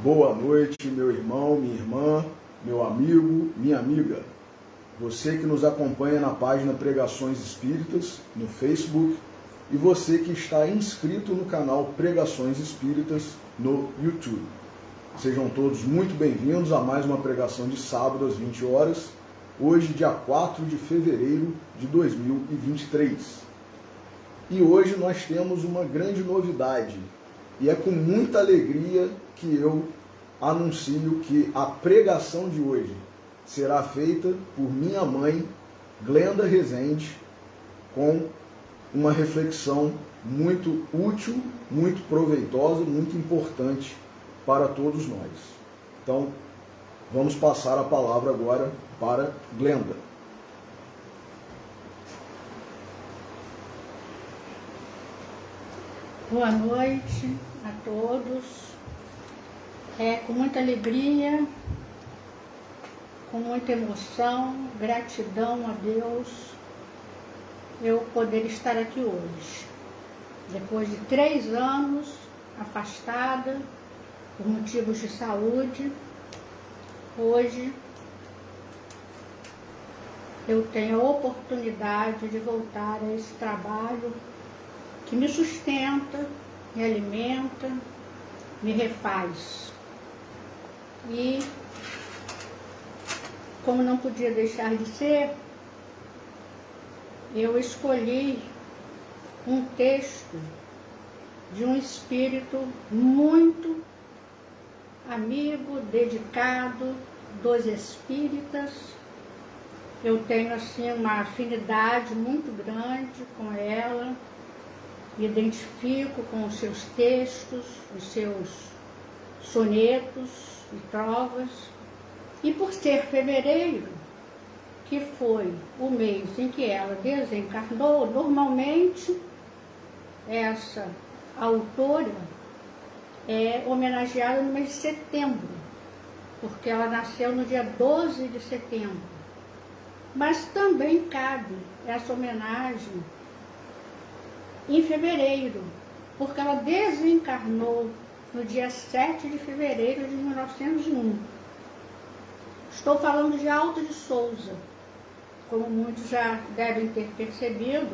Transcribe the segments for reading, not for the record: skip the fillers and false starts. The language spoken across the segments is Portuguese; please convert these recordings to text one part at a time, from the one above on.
Boa noite, meu irmão, minha irmã, meu amigo, minha amiga. Você que nos acompanha na página Pregações Espíritas, no Facebook, e você que está inscrito no canal Pregações Espíritas, no YouTube. Sejam todos muito bem-vindos a mais uma pregação de sábado às 20 horas, hoje, dia 4 de fevereiro de 2023. E hoje nós temos uma grande novidade, e é com muita alegria que eu anuncio que a pregação de hoje será feita por minha mãe, Glenda Rezende, com uma reflexão muito útil, muito proveitosa, muito importante para todos nós. Então, vamos passar a palavra agora para Glenda. Boa noite a todos. É com muita alegria, com muita emoção, gratidão a Deus, eu poder estar aqui hoje. Depois de 3 anos afastada, por motivos de saúde, hoje eu tenho a oportunidade de voltar a esse trabalho que me sustenta, me alimenta, me refaz. E, como não podia deixar de ser, eu escolhi um texto de um espírito muito amigo, dedicado dos espíritas. Eu tenho assim uma afinidade muito grande com ela, me identifico com os seus textos, os seus sonetos e trovas. E por ser fevereiro, que foi o mês em que ela desencarnou, normalmente essa autora é homenageada no mês de setembro, porque ela nasceu no dia 12 de setembro. Mas também cabe essa homenagem em fevereiro, porque ela desencarnou no dia 7 de fevereiro de 1901. Estou falando de Alto de Souza, como muitos já devem ter percebido,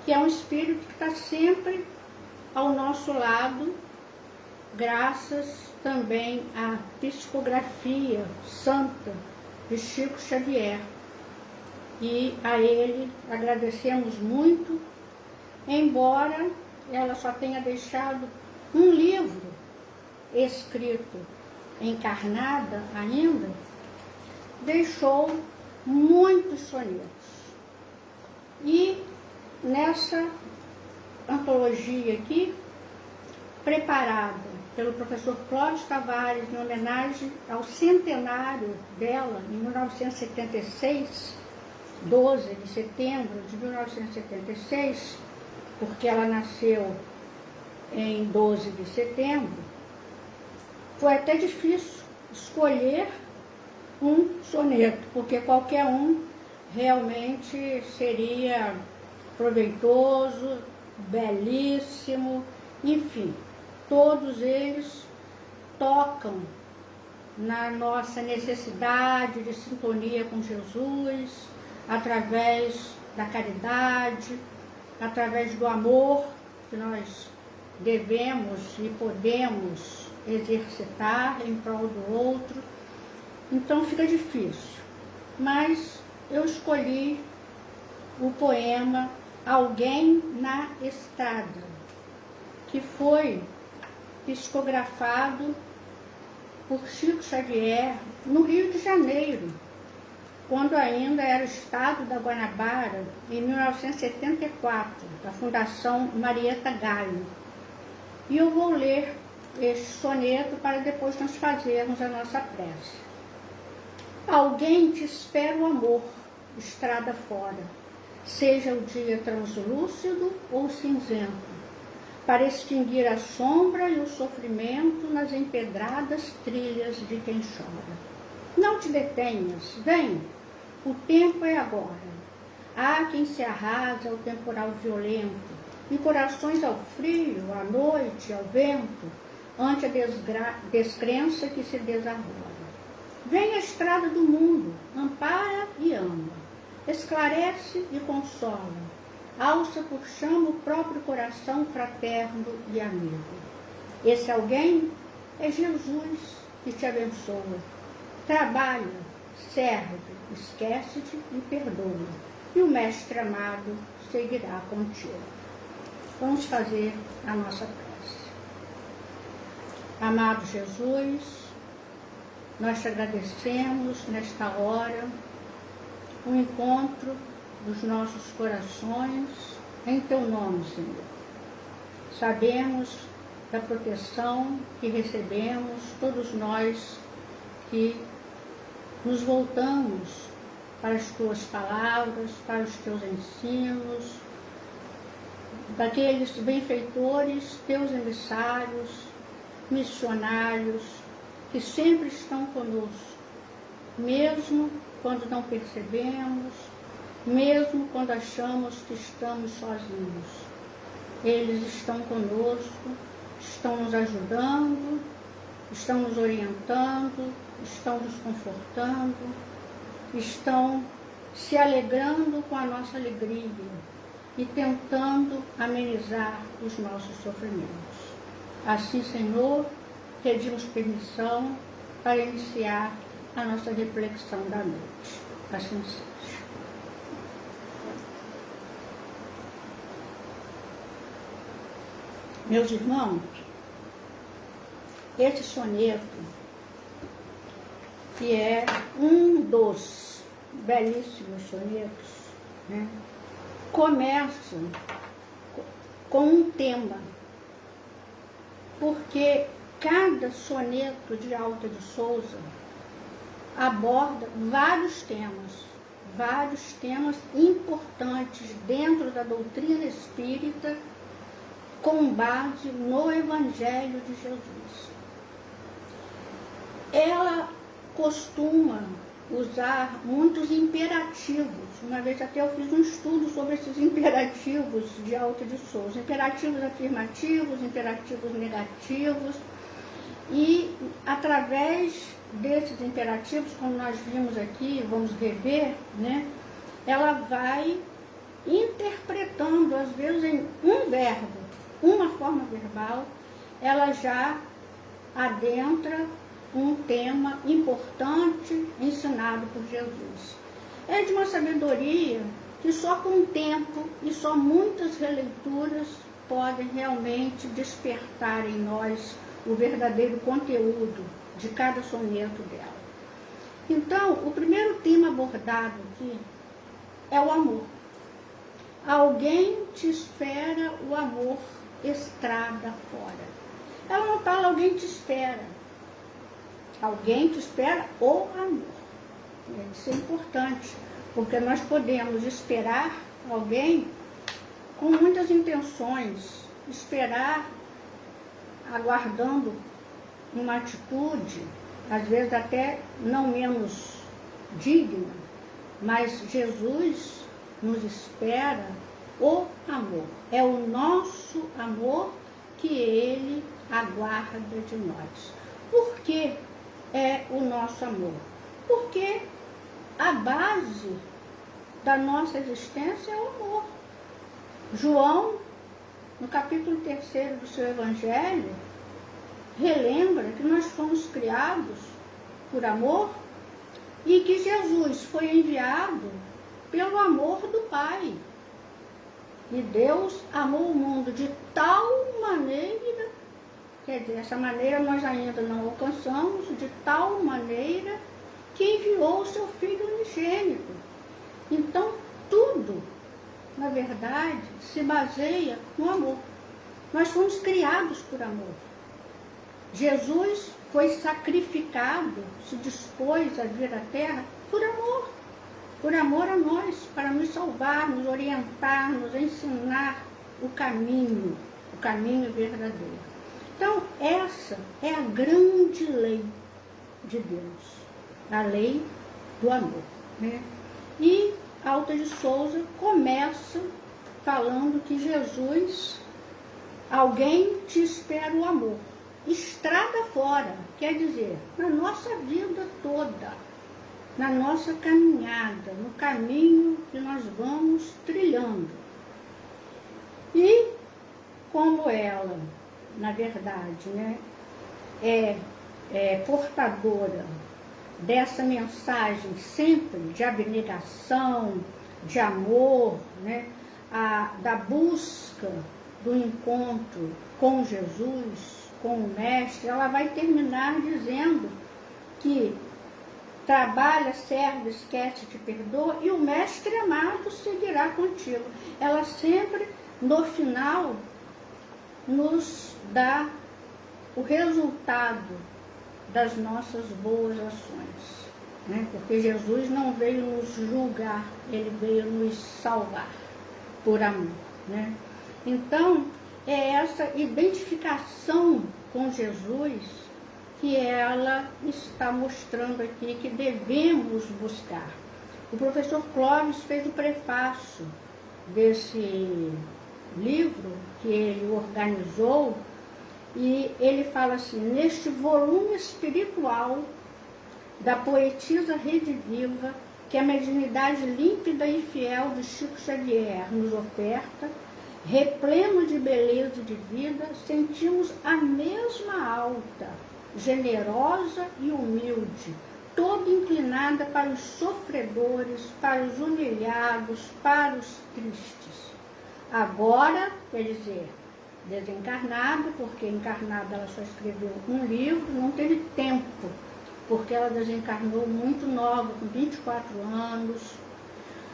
que é um espírito que está sempre ao nosso lado, graças também à psicografia santa de Chico Xavier. E a ele agradecemos muito, embora ela só tenha deixado um livro escrito, encarnada ainda, deixou muitos sonetos. E nessa antologia aqui, preparada pelo professor Clóvis Tavares, em homenagem ao centenário dela, em 1976, 12 de setembro de 1976, porque ela nasceu em 12 de setembro, foi até difícil escolher um soneto, porque qualquer um realmente seria proveitoso, belíssimo, enfim, todos eles tocam na nossa necessidade de sintonia com Jesus, através da caridade, através do amor que nós devemos e podemos exercitar em prol do outro. Então fica difícil, mas eu escolhi o poema Alguém na Estrada, que foi psicografado por Chico Xavier no Rio de Janeiro, quando ainda era o estado da Guanabara, em 1974, da Fundação Marieta Gaio. E eu vou ler este soneto para depois nós fazermos a nossa prece. Alguém te espera o amor, estrada fora, seja o dia translúcido ou cinzento, para extinguir a sombra e o sofrimento nas empedradas trilhas de quem chora. Não te detenhas, vem, o tempo é agora. Há quem se arrasa ao temporal violento, em corações ao frio, à noite, ao vento, ante a descrença que se desarrola. Vem a estrada do mundo, ampara e ama, esclarece e consola, alça por chama o próprio coração fraterno e amigo. Esse alguém é Jesus que te abençoa. Trabalha, serve, esquece-te e perdoa. E o Mestre amado seguirá contigo. Vamos fazer a nossa prece. Amado Jesus, nós te agradecemos nesta hora o encontro dos nossos corações em teu nome, Senhor. Sabemos da proteção que recebemos, todos nós que nos voltamos para as tuas palavras, para os teus ensinos, daqueles benfeitores, teus emissários, missionários, que sempre estão conosco, mesmo quando não percebemos, mesmo quando achamos que estamos sozinhos. Eles estão conosco, estão nos ajudando, estão nos orientando, estão nos confortando, estão se alegrando com a nossa alegria e tentando amenizar os nossos sofrimentos. Assim, Senhor, pedimos permissão para iniciar a nossa reflexão da noite. Assim seja. Meus irmãos, esse soneto, que é um dos belíssimos sonetos, né, começa com um tema, porque cada soneto de Alta de Souza aborda vários temas importantes dentro da doutrina espírita, com base no Evangelho de Jesus. Ela costuma usar muitos imperativos. Uma vez até eu fiz um estudo sobre esses imperativos de Alta de Souza. Imperativos afirmativos, imperativos negativos. E através desses imperativos, como nós vimos aqui, vamos rever, né, ela vai interpretando, às vezes em um verbo, uma forma verbal, ela já adentra um tema importante ensinado por Jesus. É de uma sabedoria que só com o tempo e só muitas releituras podem realmente despertar em nós o verdadeiro conteúdo de cada soneto dela. Então, o primeiro tema abordado aqui é o amor. Alguém te espera, o amor estrada fora. Ela não fala alguém te espera. Alguém te espera o amor. Isso é importante, porque nós podemos esperar alguém com muitas intenções, esperar aguardando uma atitude, às vezes até não menos digna, mas Jesus nos espera o amor. É o nosso amor que Ele aguarda de nós. Por que é o nosso amor? Porque a base da nossa existência é o amor. João, no capítulo 3 do seu Evangelho, relembra que nós fomos criados por amor e que Jesus foi enviado pelo amor do Pai. E Deus amou o mundo de tal maneira, quer dizer, essa maneira nós ainda não alcançamos, de tal maneira que enviou o seu Filho unigênito. Então, tudo, na verdade, se baseia no amor. Nós fomos criados por amor. Jesus foi sacrificado, se dispôs a vir à Terra por amor a nós, para nos salvar, nos orientar, nos ensinar o caminho verdadeiro. Então, essa é a grande lei de Deus, a lei do amor, né? E Alta de Souza começa falando que Jesus, alguém te espera o amor. estrada fora, quer dizer, na nossa vida toda, na nossa caminhada, no caminho que nós vamos trilhando. E como ela, na verdade, né, é portadora dessa mensagem sempre de abnegação, de amor, né, da busca do encontro com Jesus, com o Mestre, ela vai terminar dizendo que trabalha, serve, esquece, te perdoa, e o Mestre amado seguirá contigo. Ela sempre, no final, nos dá o resultado das nossas boas ações, né? Porque Jesus não veio nos julgar, ele veio nos salvar por amor, né? Então, é essa identificação com Jesus que ela está mostrando aqui que devemos buscar. O professor Clóvis fez o prefácio desse livro que ele organizou, e ele fala assim: neste volume espiritual da poetisa rediviva que a mediunidade límpida e fiel de Chico Xavier nos oferta, repleno de beleza e de vida, sentimos a mesma alta, generosa e humilde, toda inclinada para os sofredores, para os humilhados, para os tristes. Agora, quer dizer, desencarnada, porque encarnada ela só escreveu um livro, não teve tempo, porque ela desencarnou muito nova, com 24 anos.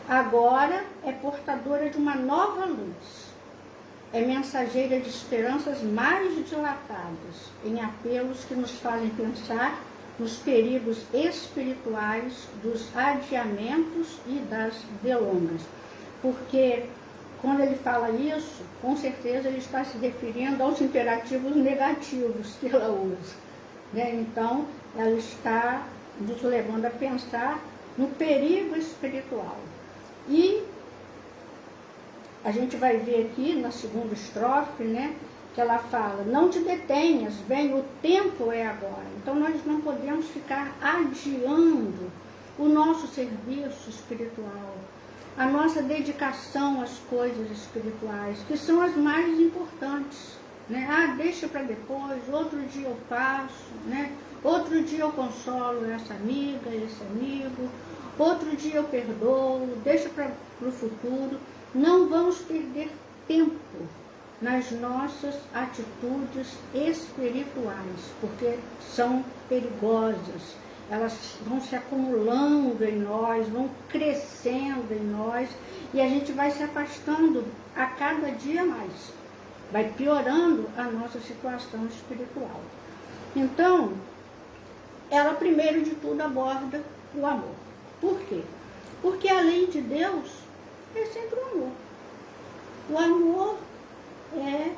Agora é portadora de uma nova luz, é mensageira de esperanças mais dilatadas, em apelos que nos fazem pensar nos perigos espirituais dos adiamentos e das delongas. Porque quando ele fala isso, com certeza ele está se referindo aos imperativos negativos que ela usa, né? Então, ela está nos levando a pensar no perigo espiritual. E a gente vai ver aqui na segunda estrofe, né, que ela fala: não te detenhas, vem, o tempo é agora. Então nós não podemos ficar adiando o nosso serviço espiritual, a nossa dedicação às coisas espirituais, que são as mais importantes, né? Deixa para depois, outro dia eu faço, né? Outro dia eu consolo essa amiga, esse amigo, outro dia eu perdoo, deixa para o futuro. Não vamos perder tempo nas nossas atitudes espirituais, porque são perigosas. Elas vão se acumulando em nós, vão crescendo em nós, e a gente vai se afastando a cada dia mais. Vai piorando a nossa situação espiritual. Então, ela primeiro de tudo aborda o amor. Por quê? Porque a lei de Deus é sempre o amor. O amor é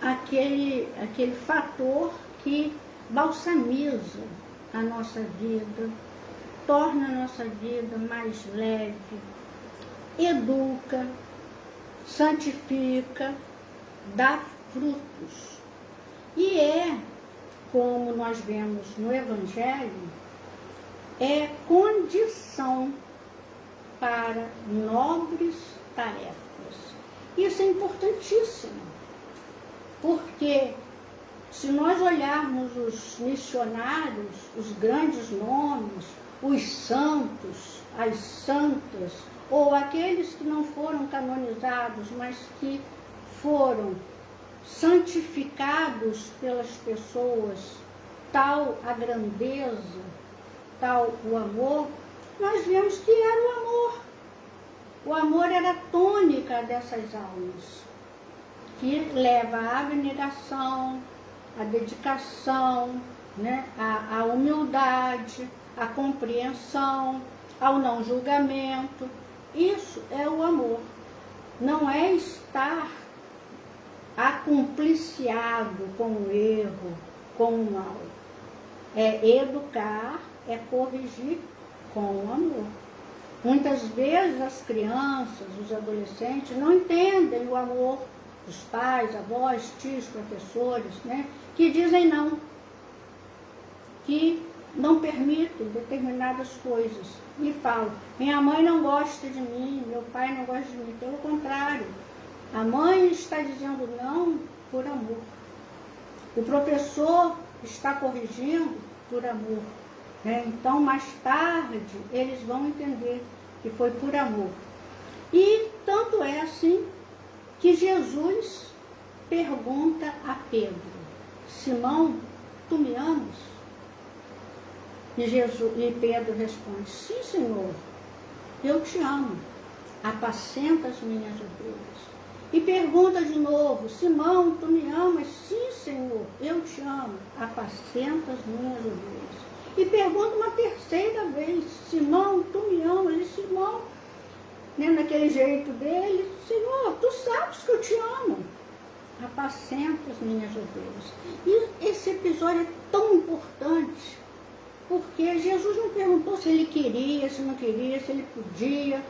aquele fator que balsamiza a nossa vida, torna a nossa vida mais leve, educa, santifica, dá frutos. E como nós vemos no Evangelho, é condição para nobres tarefas. Isso é importantíssimo, porque se nós olharmos os missionários, os grandes nomes, os santos, as santas, ou aqueles que não foram canonizados, mas que foram santificados pelas pessoas, tal a grandeza, tal o amor, nós vemos que era o amor. O amor era a tônica dessas almas, que leva à abnegação, à dedicação, né? à humildade, à compreensão, ao não julgamento. Isso é o amor. Não é estar acompliciado com o erro, com o mal. É educar, é corrigir com o amor. Muitas vezes as crianças, os adolescentes não entendem o amor dos pais, avós, tios, professores, né, que dizem não, que não permitem determinadas coisas. E falam, minha mãe não gosta de mim, meu pai não gosta de mim. Pelo contrário, a mãe está dizendo não por amor. O professor está corrigindo por amor. Né? Então, mais tarde, eles vão entender que foi por amor. E tanto é assim que Jesus pergunta a Pedro, Simão, tu me amas? E Pedro responde, sim, Senhor, eu te amo, apacenta as minhas ovelhas. E pergunta de novo, Simão, tu me amas? Sim, Senhor, eu te amo, apacenta as minhas ovelhas. E pergunta uma terceira vez, Simão, tu me amas? E Simão, né, naquele jeito dele, Senhor, tu sabes que eu te amo, apacenta as minhas ovelhas. E esse episódio é tão importante, porque Jesus não perguntou se ele queria, se não queria, se ele podia,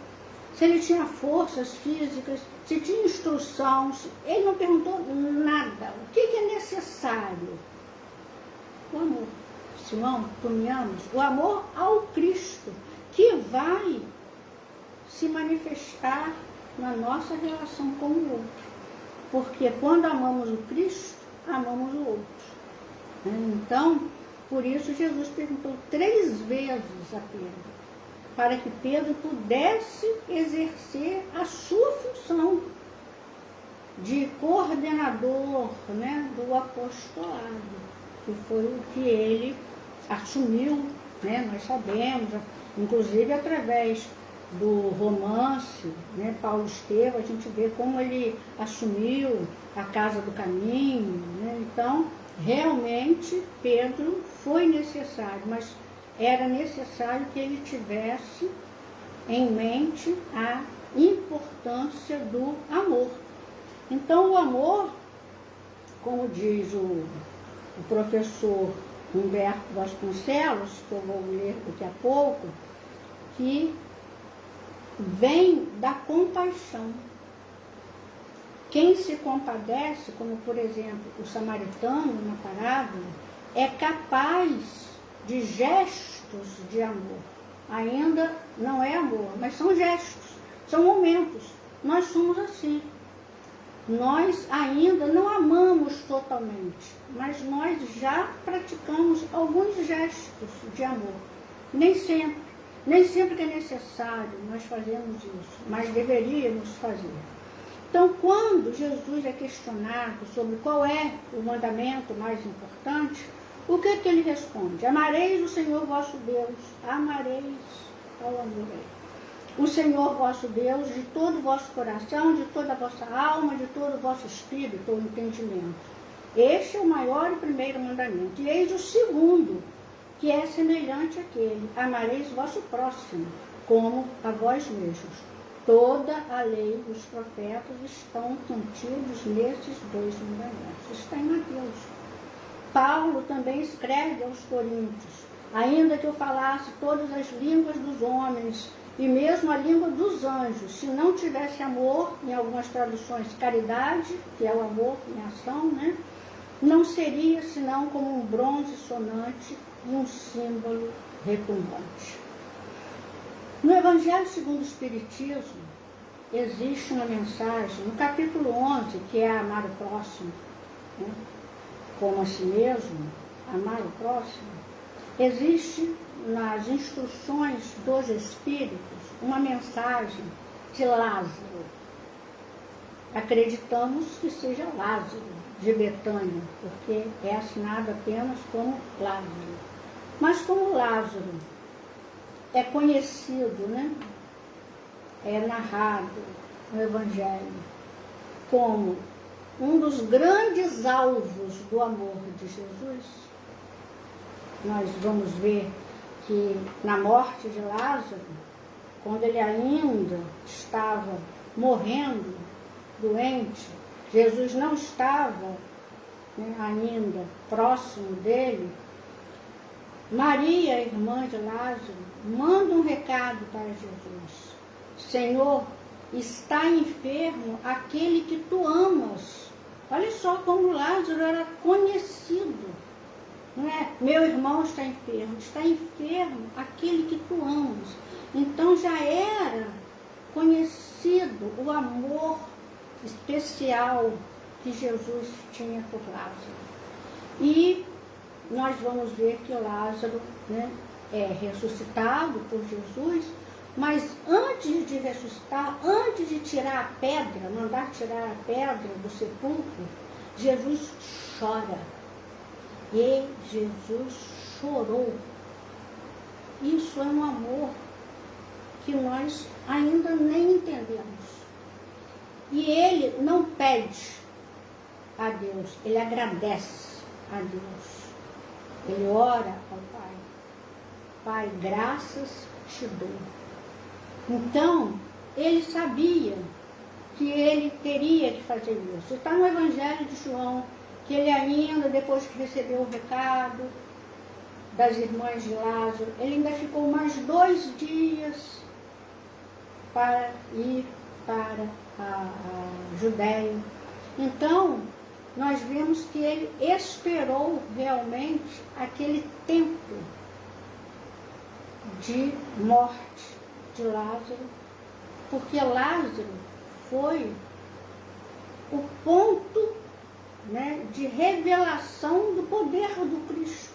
se ele tinha forças físicas, se tinha instrução, ele não perguntou nada. O que é necessário? O amor. Simão, tu me amas? O amor ao Cristo, que vai se manifestar na nossa relação com o outro. Porque quando amamos o Cristo, amamos o outro. Então, por isso Jesus perguntou 3 vezes a Pedro, para que Pedro pudesse exercer a sua função de coordenador, né, do apostolado, que foi o que ele assumiu, né, nós sabemos, inclusive através do romance, né, Paulo Estevam, a gente vê como ele assumiu a Casa do Caminho, né? Então, realmente, Pedro foi necessário, mas era necessário que ele tivesse em mente a importância do amor. Então, o amor, como diz o professor Humberto Vasconcelos, que eu vou ler daqui a pouco, que vem da compaixão. Quem se compadece, como por exemplo o samaritano na parábola, é capaz de gestos de amor. Ainda não é amor, mas são gestos, são momentos. Nós somos assim. Nós ainda não amamos totalmente, mas nós já praticamos alguns gestos de amor. Nem sempre que é necessário nós fazemos isso, mas deveríamos fazer. Então, quando Jesus é questionado sobre qual é o mandamento mais importante, o que ele responde? Amareis o Senhor vosso Deus, amareis ao amor aí. O Senhor vosso Deus de todo o vosso coração, de toda a vossa alma, de todo o vosso espírito ou entendimento. Este é o maior e primeiro mandamento. E eis o segundo, que é semelhante àquele. Amareis o vosso próximo, como a vós mesmos. Toda a lei e os profetas estão contidos nesses 2 mandamentos. Está em Mateus. Paulo também escreve aos Coríntios, ainda que eu falasse todas as línguas dos homens e mesmo a língua dos anjos, se não tivesse amor, em algumas traduções caridade, que é o amor em ação, né? Não seria senão como um bronze sonante e um símbolo retumbante. No Evangelho segundo o Espiritismo, existe uma mensagem, no capítulo 11, que é amar o próximo, né, como a si mesmo, amar o próximo, existe nas instruções dos Espíritos uma mensagem de Lázaro. Acreditamos que seja Lázaro, de Betânia, porque é assinado apenas como Lázaro. Mas como Lázaro é conhecido, né? É narrado no Evangelho como um dos grandes alvos do amor de Jesus, nós vamos ver que na morte de Lázaro, quando ele ainda estava morrendo, doente, Jesus não estava, né, ainda próximo dele, Maria, irmã de Lázaro, manda um recado para Jesus. Senhor, está enfermo aquele que tu amas. Olha só como Lázaro era conhecido. Não é? Meu irmão está enfermo aquele que tu amas. Então já era conhecido o amor especial que Jesus tinha por Lázaro. E nós vamos ver que Lázaro, né, é ressuscitado por Jesus, mas antes de ressuscitar, antes de tirar a pedra, mandar tirar a pedra do sepulcro, Jesus chora. E Jesus chorou. Isso é um amor que nós ainda nem entendemos. E ele não pede a Deus, ele agradece a Deus. Ele ora ao Pai. Pai, graças te dou. Então, ele sabia que ele teria que fazer isso. Está no Evangelho de João, que ele ainda, depois que recebeu o recado das irmãs de Lázaro, ele ainda ficou mais 2 dias para ir para a Judéia. Então, nós vemos que ele esperou realmente aquele tempo de morte de Lázaro, porque Lázaro foi o ponto, né, de revelação do poder do Cristo,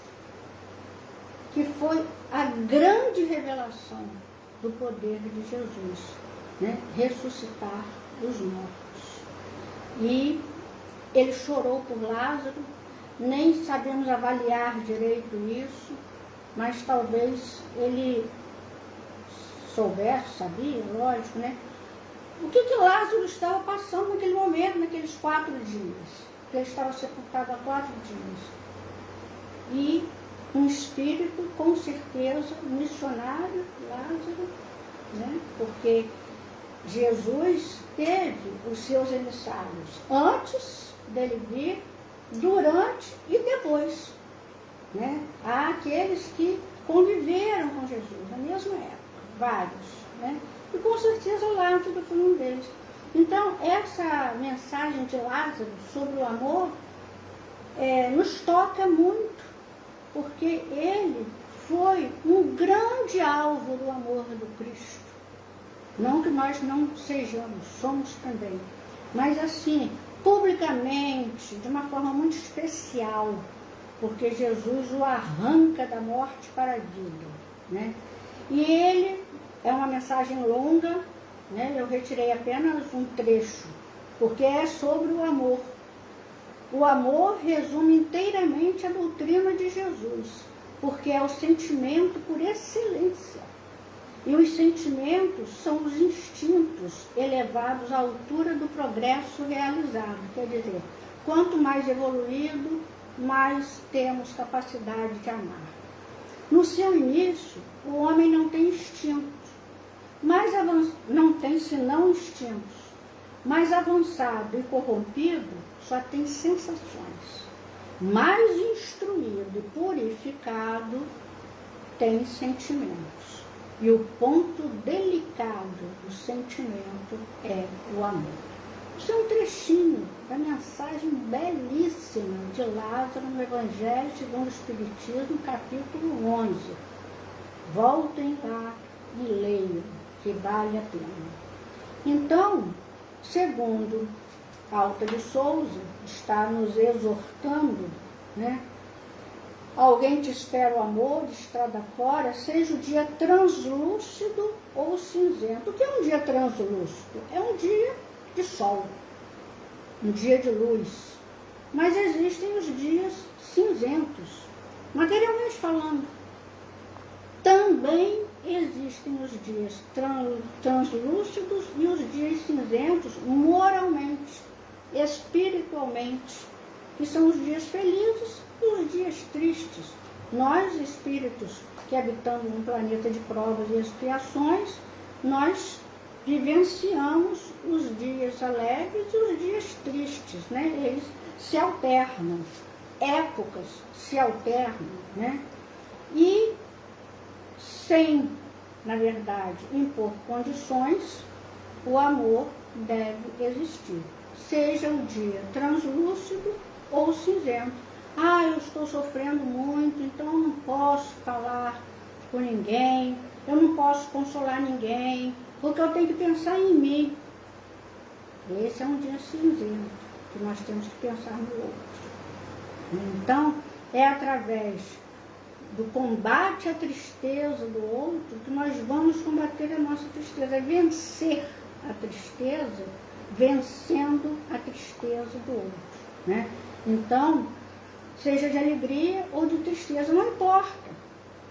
que foi a grande revelação do poder de Jesus, né, ressuscitar os mortos. E ele chorou por Lázaro, nem sabemos avaliar direito isso, mas talvez ele soubesse, sabia, lógico, né? O que Lázaro estava passando naquele momento, naqueles 4 dias. Porque ele estava sepultado há 4 dias. E um espírito, com certeza, missionário, Lázaro, né? Porque Jesus teve os seus emissários antes dele vir, durante e depois. Né? Há aqueles que conviveram com Jesus na mesma época, vários. Né? E com certeza Lázaro foi um deles. Então, essa mensagem de Lázaro sobre o amor nos toca muito, porque ele foi um grande alvo do amor do Cristo. Não que nós não sejamos, somos também. Mas assim, publicamente, de uma forma muito especial, porque Jesus o arranca da morte para a vida. Né? E ele, é uma mensagem longa, né? Eu retirei apenas um trecho, porque é sobre o amor. O amor resume inteiramente a doutrina de Jesus, porque é o sentimento por excelência. E os sentimentos são os instintos elevados à altura do progresso realizado. Quer dizer, quanto mais evoluído, mais temos capacidade de amar. No seu início, o homem não tem instintos, não tem senão instintos. Mais avançado e corrompido, só tem sensações. Mais instruído e purificado, tem sentimentos. E o ponto delicado do sentimento é o amor. Isso é um trechinho da mensagem belíssima de Lázaro no Evangelho segundo o Espiritismo, capítulo 11. Voltem lá e leiam, que vale a pena. Então, segundo Alta de Souza, está nos exortando, né? Alguém te espera o amor, de estrada fora, seja o dia translúcido ou cinzento. O que é um dia translúcido? É um dia de sol, um dia de luz. Mas existem os dias cinzentos, materialmente falando. Também existem os dias translúcidos e os dias cinzentos moralmente, espiritualmente, que são os dias felizes e os dias tristes. Nós, espíritos que habitamos um planeta de provas e expiações, nós vivenciamos os dias alegres e os dias tristes, né? Eles se alternam, épocas se alternam, né? E sem, na verdade, impor condições, o amor deve existir. Seja o dia translúcido ou cinzento. Ah, eu estou sofrendo muito, então eu não posso falar com ninguém, eu não posso consolar ninguém, porque eu tenho que pensar em mim. Esse é um dia cinzento, que nós temos que pensar no outro. Então, é através do combate à tristeza do outro que nós vamos combater a nossa tristeza, é vencer a tristeza, vencendo a tristeza do outro, né? Então, seja de alegria ou de tristeza, não importa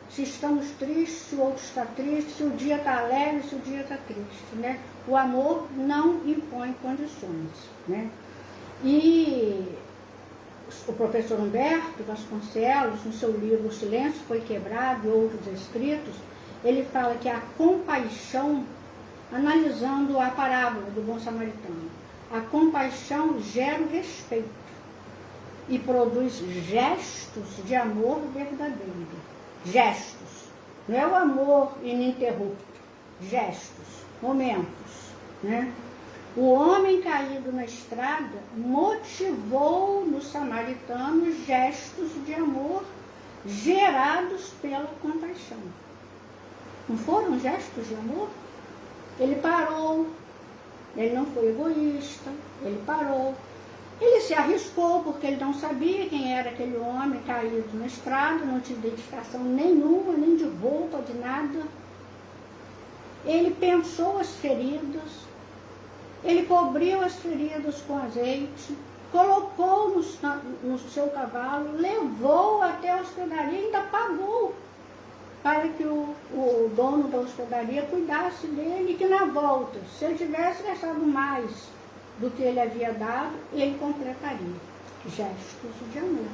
se estamos tristes, se o outro está triste, se o dia está alegre, se o dia está triste, né? O amor não impõe condições, né? E o professor Humberto Vasconcelos, no seu livro O Silêncio Foi Quebrado e Outros Escritos, ele fala que a compaixão, analisando a parábola do bom samaritano, a compaixão gera o respeito e produz gestos de amor verdadeiro. Gestos, não é o amor ininterrupto, gestos, momentos, né? O homem caído na estrada motivou no samaritano gestos de amor gerados pela compaixão. Não foram gestos de amor? Ele parou, ele não foi egoísta, ele parou. Ele se arriscou porque ele não sabia quem era aquele homem caído na estrada, não tinha identificação nenhuma, nem de roupa, de nada. Ele pensou as feridas, ele cobriu as feridas com azeite, colocou no seu cavalo, levou até a hospedaria e ainda pagou para que o dono da hospedaria cuidasse dele e que na volta, se ele tivesse gastado mais do que ele havia dado, ele completaria. Gestos de amor.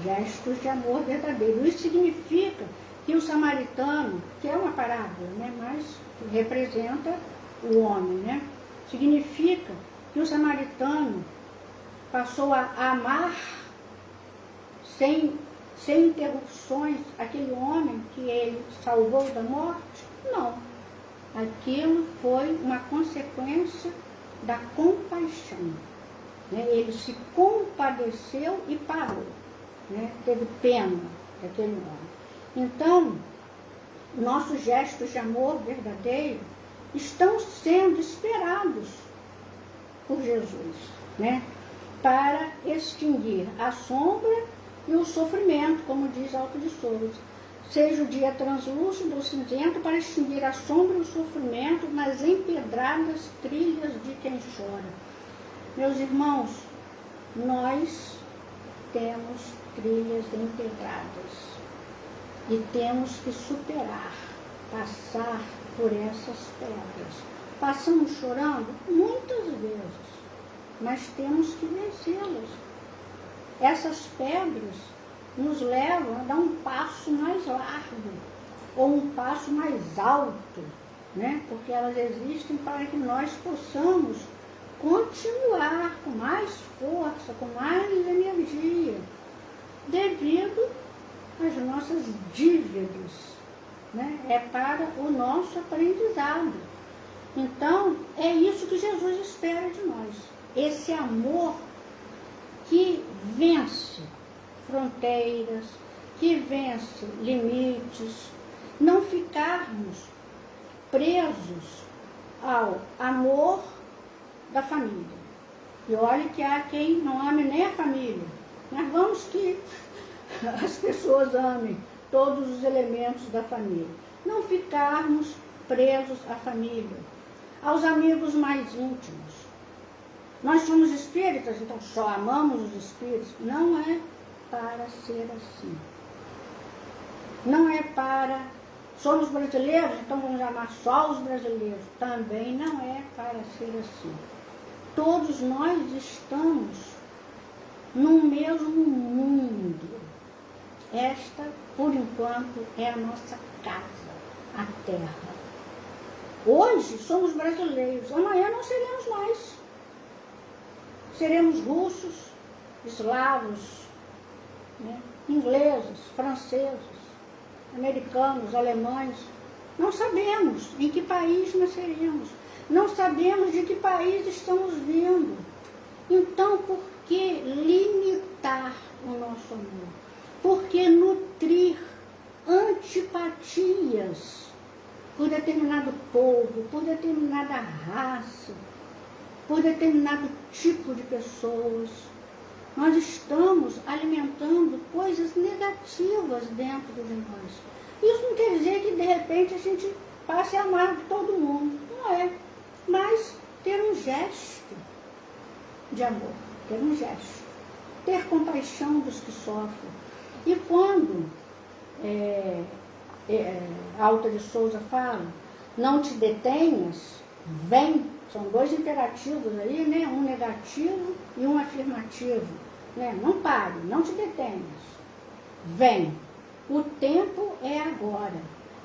Gestos de amor verdadeiro. Isso significa que o samaritano, que é uma parábola, né, mas representa o homem, né? Significa que o samaritano passou a amar sem interrupções aquele homem que ele salvou da morte? Não. Aquilo foi uma consequência da compaixão, né? Ele se compadeceu e parou, né? Teve pena daquele homem. Então, nossos gestos de amor verdadeiro estão sendo esperados por Jesus, né? Para extinguir a sombra e o sofrimento, como diz Alto de Souza. Seja o dia translúcido ou cinzento, para extinguir a sombra e o sofrimento nas empedradas trilhas de quem chora. Meus irmãos, nós temos trilhas empedradas e temos que superar, passar por essas pedras. Passamos chorando muitas vezes, mas temos que vencê-las. Essas pedras nos levam a dar um passo mais largo, ou um passo mais alto, né? Porque elas existem para que nós possamos continuar com mais força, com mais energia, devido às nossas dívidas, né? É para o nosso aprendizado. Então, é isso que Jesus espera de nós. Esse amor que vence fronteiras, que vence limites, não ficarmos presos ao amor da família. E olha que há quem não ame nem a família. Mas vamos que as pessoas amem todos os elementos da família. Não ficarmos presos à família, aos amigos mais íntimos. Nós somos espíritas, então só amamos os espíritos. Não é para ser assim. Não é para... Somos brasileiros, então vamos amar só os brasileiros. Também não é para ser assim. Todos nós estamos no mesmo mundo. Esta, por enquanto, é a nossa casa, a terra. Hoje somos brasileiros, amanhã não seremos mais. Seremos russos, eslavos, né? Ingleses, franceses, americanos, alemães. Não sabemos em que país nós seremos. Não sabemos de que país estamos vindo. Então, por que limitar o nosso amor? Por que nutrir antipatias por determinado povo, por determinada raça, por determinado tipo de pessoas? Nós estamos alimentando coisas negativas dentro de nós. Isso não quer dizer que de repente a gente passe a amar todo mundo. Não é. Mas ter um gesto de amor, ter um gesto. Ter compaixão dos que sofrem. E quando Alta de Souza fala, não te detenhas, vem, são dois imperativos aí, né? Um negativo e um afirmativo. Né? Não pare, não te detenhas. Vem. O tempo é agora.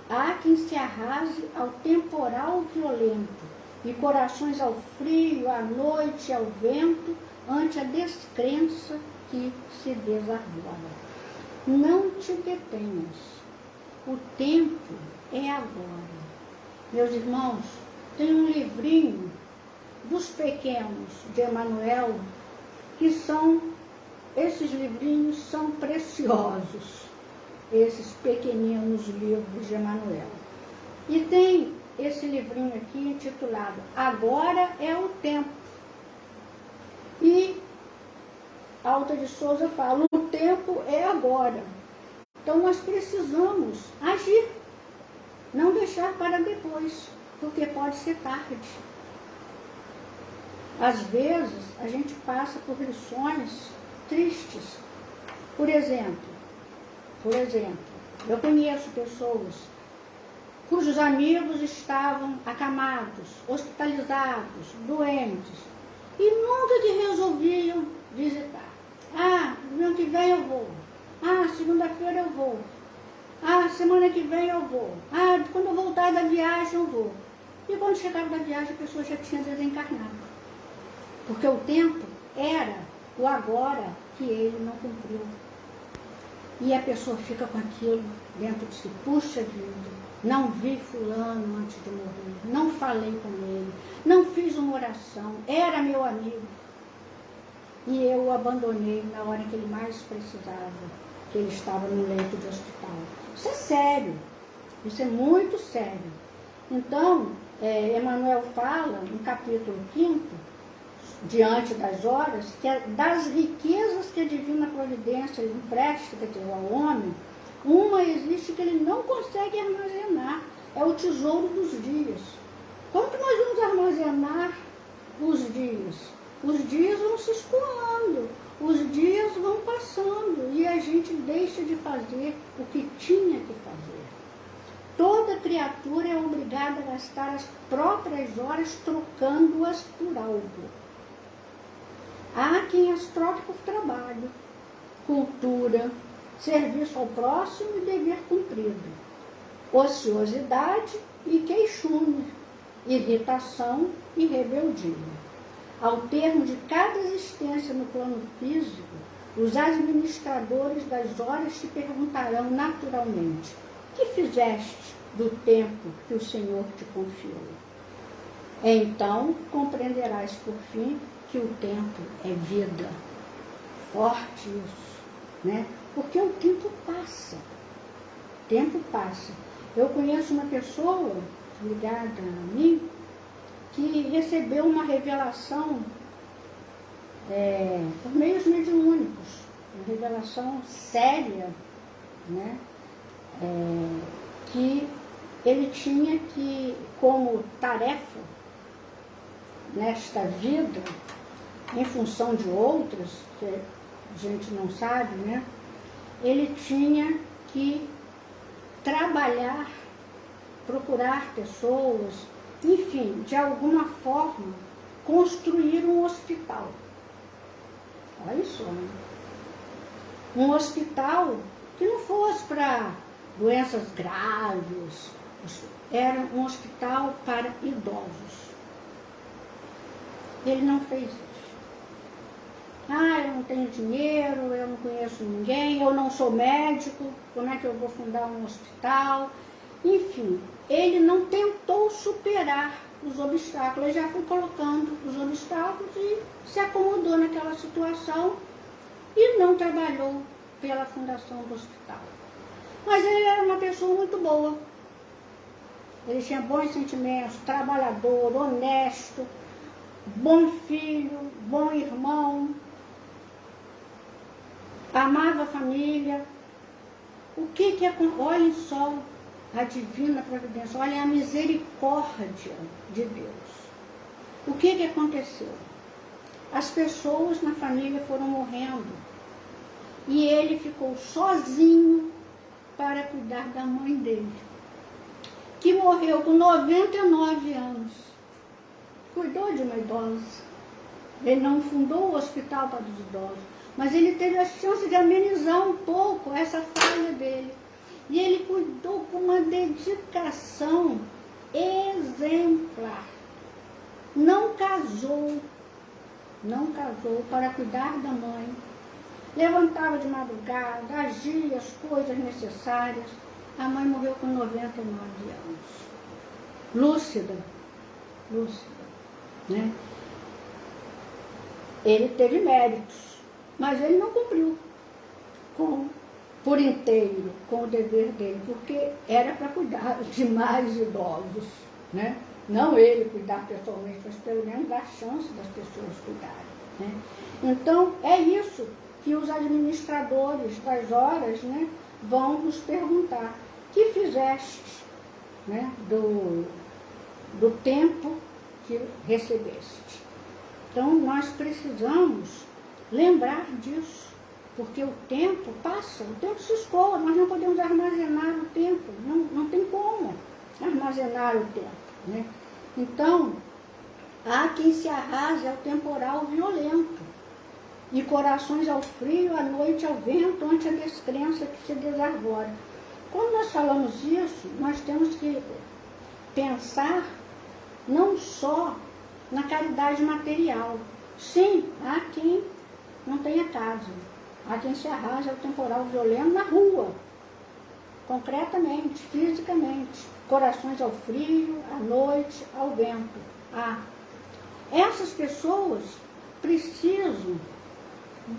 Há quem se arrase ao temporal violento e corações ao frio, à noite, ao vento, ante a descrença que se desarvora. Não te detenhas. O tempo é agora. Meus irmãos, tem um livrinho dos pequenos de Emmanuel, que esses livrinhos são preciosos, esses pequeninos livros de Emmanuel. E tem esse livrinho aqui intitulado Agora é o Tempo. E Alta de Souza fala, o tempo é agora. Então nós precisamos agir, não deixar para depois, porque pode ser tarde. Às vezes a gente passa por lições tristes. Por exemplo, eu conheço pessoas cujos amigos estavam acamados, hospitalizados, doentes, e nunca que resolviam visitar. Ah, no ano que vem eu vou. Ah, segunda-feira eu vou. Ah, semana que vem eu vou. Ah, quando eu voltar da viagem eu vou. E quando chegava da viagem a pessoa já tinha desencarnado. Porque o tempo era o agora que ele não cumpriu. E a pessoa fica com aquilo dentro de si. Puxa vida, não vi fulano antes de morrer, não falei com ele, não fiz uma oração, era meu amigo. E eu o abandonei na hora que ele mais precisava, que ele estava no leito de hospital. Isso é sério, isso é muito sério. Então, Emmanuel fala, no capítulo 5, diante das horas, que das riquezas que a divina providência empresta ao homem, uma existe que ele não consegue armazenar, é o tesouro dos dias. Como que nós vamos armazenar os dias? Os dias vão se escoando, os dias vão passando e a gente deixa de fazer o que tinha que fazer. Toda criatura é obrigada a gastar as próprias horas trocando-as por algo. Há quem as troque por trabalho, cultura, serviço ao próximo e dever cumprido, ociosidade e queixume, irritação e rebeldia. Ao termo de cada existência no plano físico, os administradores das horas te perguntarão naturalmente: que fizeste do tempo que o Senhor te confiou? Então compreenderás por fim que o tempo é vida. Forte isso, né? Porque o tempo passa. O tempo passa. Eu conheço uma pessoa ligada a mim que recebeu uma revelação por meios mediúnicos, uma revelação séria, né? Que ele tinha que, como tarefa nesta vida, em função de outras, que a gente não sabe, né? Ele tinha que trabalhar, procurar pessoas, enfim, de alguma forma, construir um hospital. Olha isso, né? Um hospital que não fosse para doenças graves, era um hospital para idosos. Ele não fez isso. Ah, eu não tenho dinheiro, eu não conheço ninguém, eu não sou médico, como é que eu vou fundar um hospital? Enfim, ele não tentou superar os obstáculos, ele já foi colocando os obstáculos e se acomodou naquela situação e não trabalhou pela fundação do hospital. Mas ele era uma pessoa muito boa. Ele tinha bons sentimentos, trabalhador, honesto, bom filho, bom irmão, amava a família. O que aconteceu? Olhem só a divina providência, olhem a misericórdia de Deus. O que aconteceu? As pessoas na família foram morrendo e ele ficou sozinho para cuidar da mãe dele, que morreu com 99 anos. Cuidou de uma idosa. Ele não fundou o hospital para os idosos, mas ele teve a chance de amenizar um pouco essa falha dele. E ele cuidou com uma dedicação exemplar. Não casou para cuidar da mãe. Levantava de madrugada, agia as coisas necessárias. A mãe morreu com 99 anos. Lúcida, né? Ele teve méritos, mas ele não cumpriu por inteiro com o dever dele, porque era para cuidar de mais idosos, né? Não ele cuidar pessoalmente, mas pelo menos dar chance das pessoas cuidarem, né? Então, é isso que os administradores das horas, né, vão nos perguntar. Que fizeste, né, do tempo que recebeste? Então, nós precisamos lembrar disso, porque o tempo passa, o tempo se escoa, nós não podemos armazenar o tempo, não tem como armazenar o tempo, né? Então, há quem se arrase ao temporal violento, e corações ao frio, à noite ao vento, ante a descrença que se desarvora. Quando nós falamos isso, nós temos que pensar não só na caridade material. Sim, há quem não tenha casa, há quem se arrase ao temporal violento na rua, concretamente, fisicamente, corações ao frio, à noite, ao vento. Essas pessoas precisam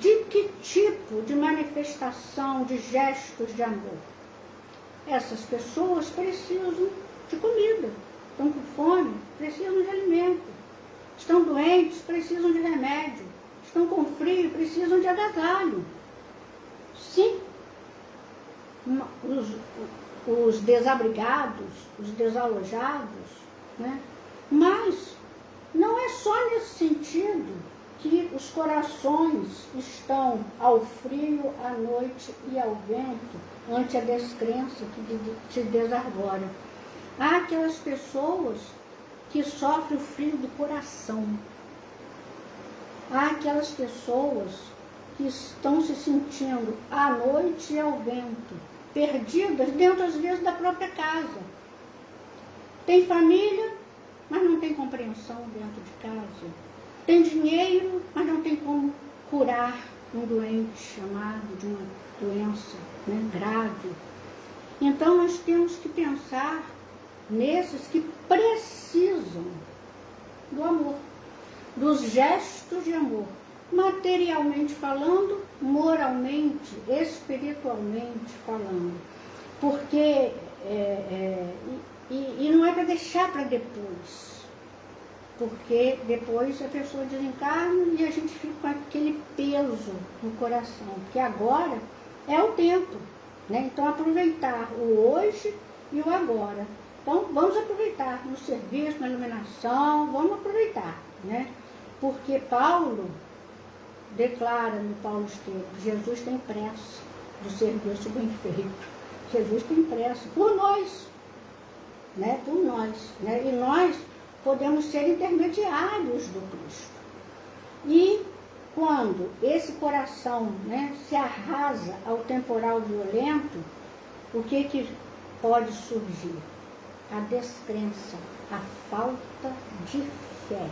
de que tipo de manifestação, de gestos de amor? Essas pessoas precisam de comida, estão com fome, precisam de alimento, estão doentes, precisam de remédio, estão com frio, precisam de agasalho. Sim, os desabrigados, os desalojados, né? Mas não é só nesse sentido que os corações estão ao frio, à noite e ao vento, ante a descrença que se desarvora. Há aquelas pessoas que sofrem o frio do coração. Há aquelas pessoas que estão se sentindo à noite e ao vento, perdidas dentro, às vezes, da própria casa. Tem família, mas não tem compreensão dentro de casa. Tem dinheiro, mas não tem como curar um doente chamado de uma doença, né, grave. Então, nós temos que pensar nesses que precisam do amor, dos gestos de amor, materialmente falando, moralmente, espiritualmente falando. Porque, e não é para deixar para depois, porque depois a pessoa desencarna e a gente fica com aquele peso no coração, porque agora é o tempo, né? Então aproveitar o hoje e o agora. Então vamos aproveitar no serviço, na iluminação, vamos aproveitar, né? Porque Paulo declara no Paulo Estevam, Jesus tem pressa do serviço bem feito. Jesus tem pressa por nós, né? Por nós, né? E nós podemos ser intermediários do Cristo. E quando esse coração, né, se arrasa ao temporal violento, o que pode surgir? A descrença, a falta de fé.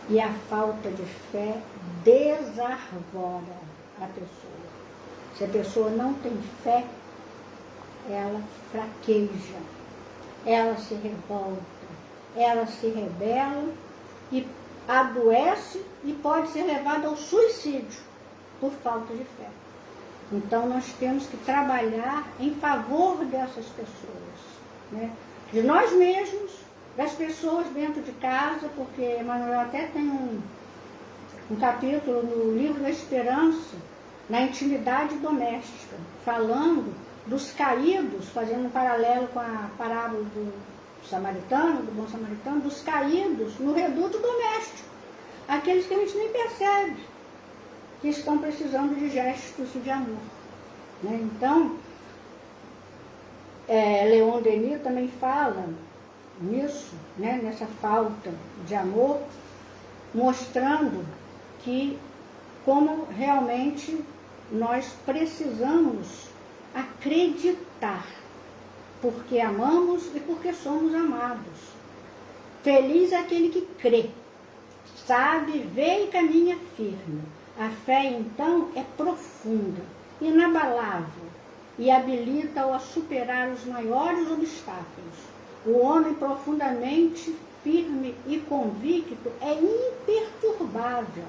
E a falta de fé desarvora a pessoa. Se a pessoa não tem fé, ela fraqueja, ela se revolta, ela se rebela e adoece e pode ser levada ao suicídio por falta de fé. Então nós temos que trabalhar em favor dessas pessoas, né? De nós mesmos, das pessoas dentro de casa, porque Emmanuel até tem um capítulo no livro da Esperança, na intimidade doméstica, falando dos caídos, fazendo um paralelo com a parábola do samaritano, do bom samaritano, dos caídos no reduto doméstico, aqueles que a gente nem percebe, que estão precisando de gestos de amor, né? Então, Leon Denis também fala nisso, né? Nessa falta de amor, mostrando que como realmente nós precisamos acreditar, porque amamos e porque somos amados. Feliz é aquele que crê, sabe, vê e caminha firme. A fé, então, é profunda, inabalável e habilita-o a superar os maiores obstáculos. O homem profundamente firme e convicto é imperturbável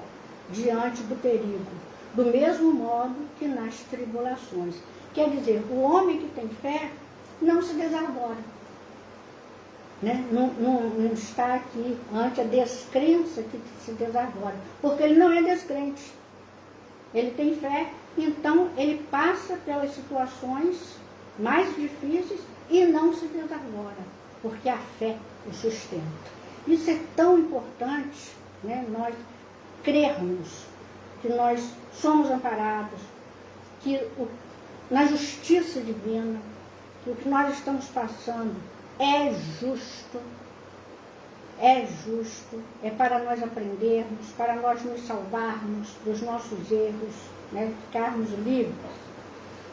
diante do perigo, do mesmo modo que nas tribulações. Quer dizer, o homem que tem fé não se desarvora, né? Não está aqui ante a descrença que se desarvora, porque ele não é descrente, ele tem fé, então ele passa pelas situações mais difíceis e não se desarvora, porque a fé o sustenta. Isso é tão importante, né? Nós crermos que nós somos amparados, que na justiça divina, que o que nós estamos passando é justo, é para nós aprendermos, para nós nos salvarmos dos nossos erros, né? Ficarmos livres.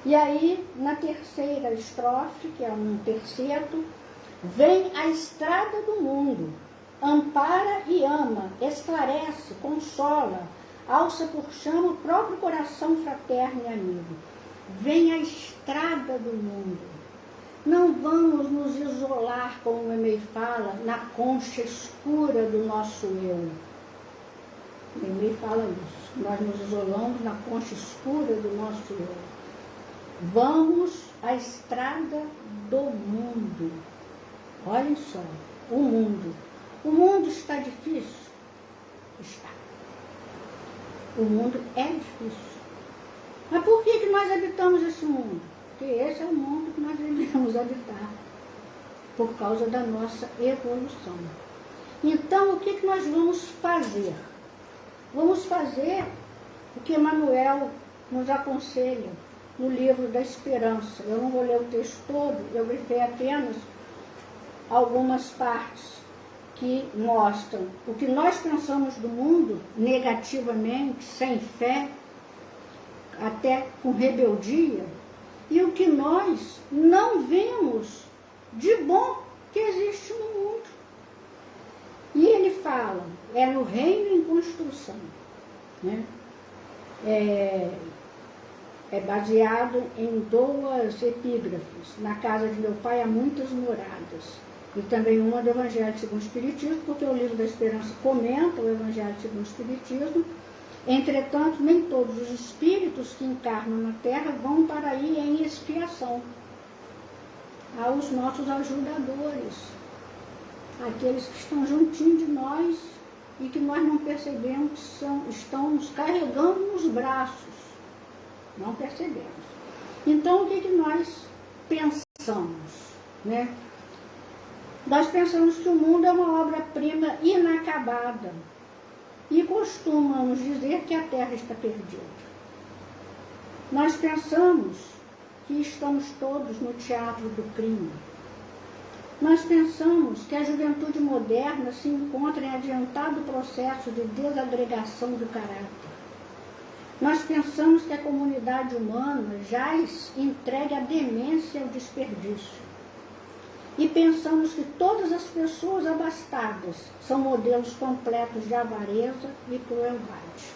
E aí, na terceira estrofe, que é um terceto, vem a estrada do mundo, ampara e ama, esclarece, consola, alça por chama o próprio coração fraterno e amigo. Vem a estrada do mundo. Não vamos nos isolar, como o Emei fala, na concha escura do nosso eu. O Emei fala isso. Nós nos isolamos na concha escura do nosso eu. Vamos à estrada do mundo. Olhem só, o mundo. O mundo está difícil? Está. O mundo é difícil. Mas por que nós habitamos esse mundo? Porque esse é o mundo que nós devemos habitar, por causa da nossa evolução. Então, o que nós vamos fazer? Vamos fazer o que Emmanuel nos aconselha no livro da Esperança. Eu não vou ler o texto todo, eu grifei apenas algumas partes que mostram o que nós pensamos do mundo negativamente, sem fé, até com rebeldia, e o que nós não vemos de bom que existe no mundo. E ele fala, é no reino em construção, né? É baseado em 2 epígrafes. Na casa de meu pai há muitas moradas. E também uma do Evangelho segundo o Espiritismo, porque o livro da Esperança comenta o Evangelho segundo o Espiritismo. Entretanto, nem todos os espíritos que encarnam na Terra vão para aí em expiação. Há os nossos ajudadores, aqueles que estão juntinho de nós e que nós não percebemos que estão nos carregando nos braços. Não percebemos. Então, o que nós pensamos, né? Nós pensamos que o mundo é uma obra-prima inacabada e costumamos dizer que a Terra está perdida. Nós pensamos que estamos todos no teatro do crime. Nós pensamos que a juventude moderna se encontra em adiantado processo de desagregação do caráter. Nós pensamos que a comunidade humana jaz entregue à demência e ao desperdício. E pensamos que todas as pessoas abastadas são modelos completos de avareza e crueldade.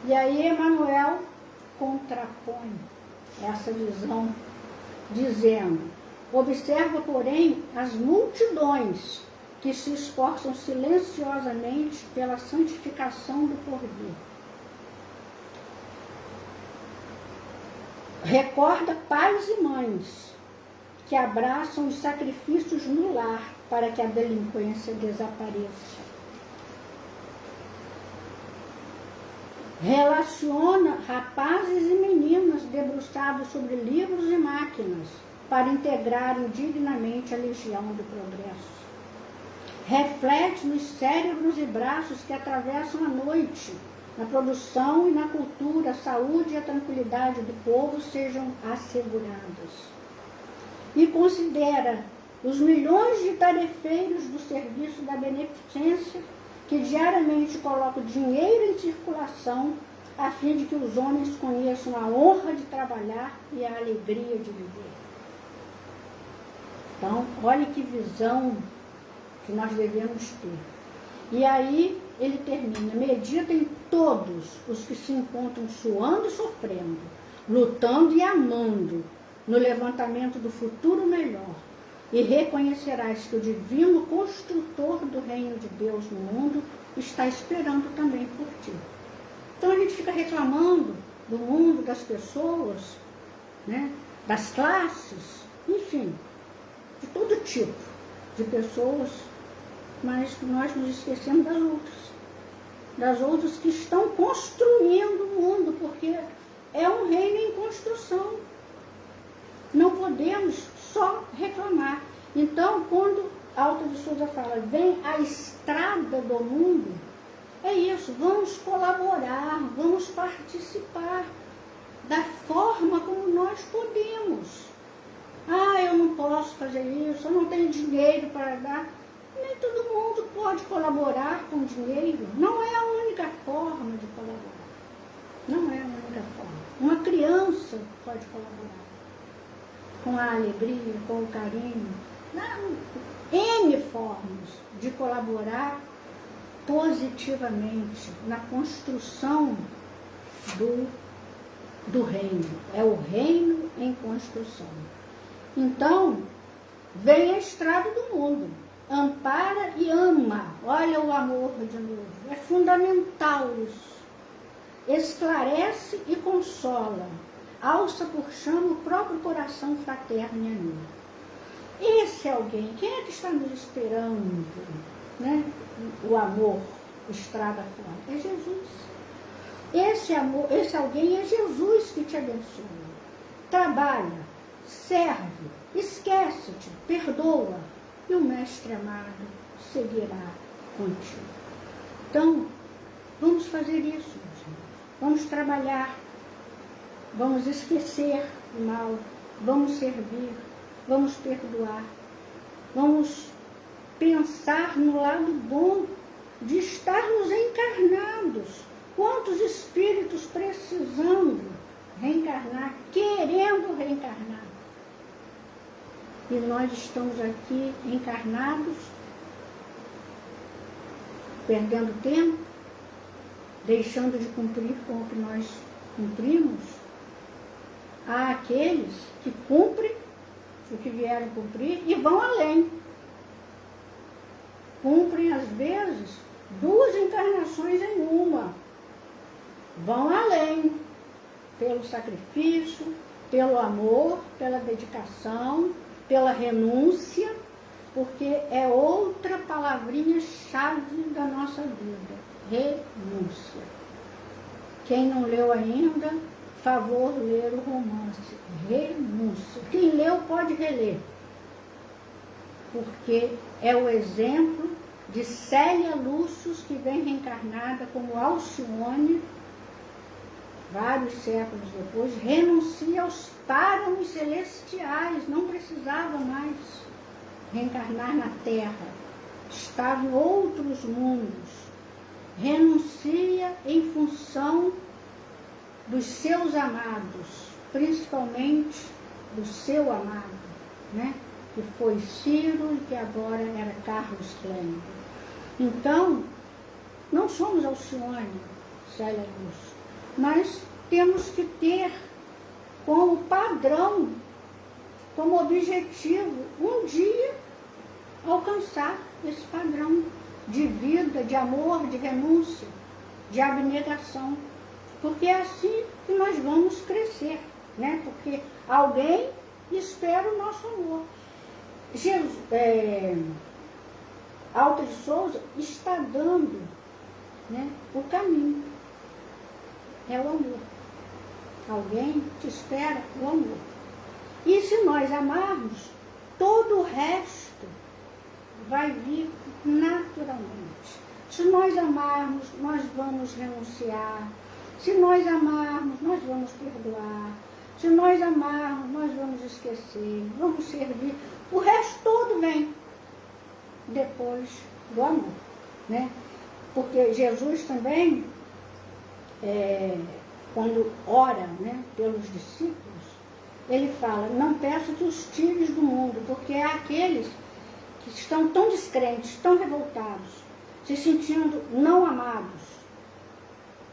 E aí Emmanuel contrapõe essa visão dizendo: observa, porém, as multidões que se esforçam silenciosamente pela santificação do porvir. Recorda pais e mães que abraçam os sacrifícios no lar para que a delinquência desapareça. Relaciona rapazes e meninas debruçados sobre livros e máquinas para integrarem dignamente a legião do progresso. Reflete nos cérebros e braços que atravessam a noite, na produção e na cultura, a saúde e a tranquilidade do povo sejam asseguradas. E considera os milhões de tarefeiros do serviço da beneficência que diariamente colocam dinheiro em circulação a fim de que os homens conheçam a honra de trabalhar e a alegria de viver. Então, olha que visão que nós devemos ter. E aí ele termina: meditem todos os que se encontram suando e sofrendo, lutando e amando no levantamento do futuro melhor, e reconhecerás que o divino construtor do reino de Deus no mundo está esperando também por ti. Então a gente fica reclamando do mundo, das pessoas, né, das classes, enfim, de todo tipo de pessoas, mas nós nos esquecemos das outras que estão construindo o mundo, porque é um reino em construção. Não podemos só reclamar. Então, quando Alta de Souza fala, vem a estrada do mundo, é isso, vamos colaborar, vamos participar da forma como nós podemos. Ah, eu não posso fazer isso, eu não tenho dinheiro para dar. Nem todo mundo pode colaborar com dinheiro. Não é a única forma de colaborar. Não é a única forma. Uma criança pode colaborar com a alegria, com o carinho. N formas de colaborar positivamente na construção do reino. É o reino em construção. Então, vem a estrada do mundo. Ampara e ama. Olha o amor de novo. É fundamental isso. Esclarece e consola. Alça por chama o próprio coração fraterno e amigo. Esse alguém, quem é que está nos esperando, né? O amor, estrada fora? É Jesus. Esse amor, esse alguém é Jesus que te abençoa. Trabalha, serve, esquece-te, perdoa, e o Mestre amado seguirá contigo. Então, vamos fazer isso, meus irmãos. Vamos trabalhar, vamos esquecer o mal, vamos servir, vamos perdoar, vamos pensar no lado bom de estarmos encarnados. Quantos espíritos precisando reencarnar, querendo reencarnar? E nós estamos aqui encarnados, perdendo tempo, deixando de cumprir com o que nós cumprimos. Há aqueles que cumprem o que vieram cumprir e vão além. Cumprem, às vezes, 2 encarnações em uma. Vão além, pelo sacrifício, pelo amor, pela dedicação, pela renúncia, porque é outra palavrinha-chave da nossa vida, renúncia. Quem não leu ainda, favor ler o romance, renúncia. Quem leu pode reler, porque é o exemplo de Célia Lúcius, que vem reencarnada como Alcione, vários séculos depois, renuncia aos páramos celestiais, não precisava mais reencarnar na Terra, estava em outros mundos, renuncia em função dos seus amados, principalmente do seu amado, né? Que foi Ciro e que agora era Carlos Clênio. Então, não somos Alcione, Célia Lúcia, mas temos que ter como padrão como objetivo um dia alcançar esse padrão de vida, de amor, de renúncia, de abnegação. Porque é assim que nós vamos crescer, né? Porque alguém espera o nosso amor. Alta de Souza está dando, né, o caminho. É o amor. Alguém te espera o amor. E se nós amarmos, todo o resto vai vir naturalmente. Se nós amarmos, nós vamos renunciar. Se nós amarmos, nós vamos perdoar. Se nós amarmos, nós vamos esquecer, vamos servir. O resto todo vem depois do amor, né? Porque Jesus também, quando ora, né, pelos discípulos, ele fala, não peço que os tires do mundo, porque é aqueles que estão tão descrentes, tão revoltados, se sentindo não amados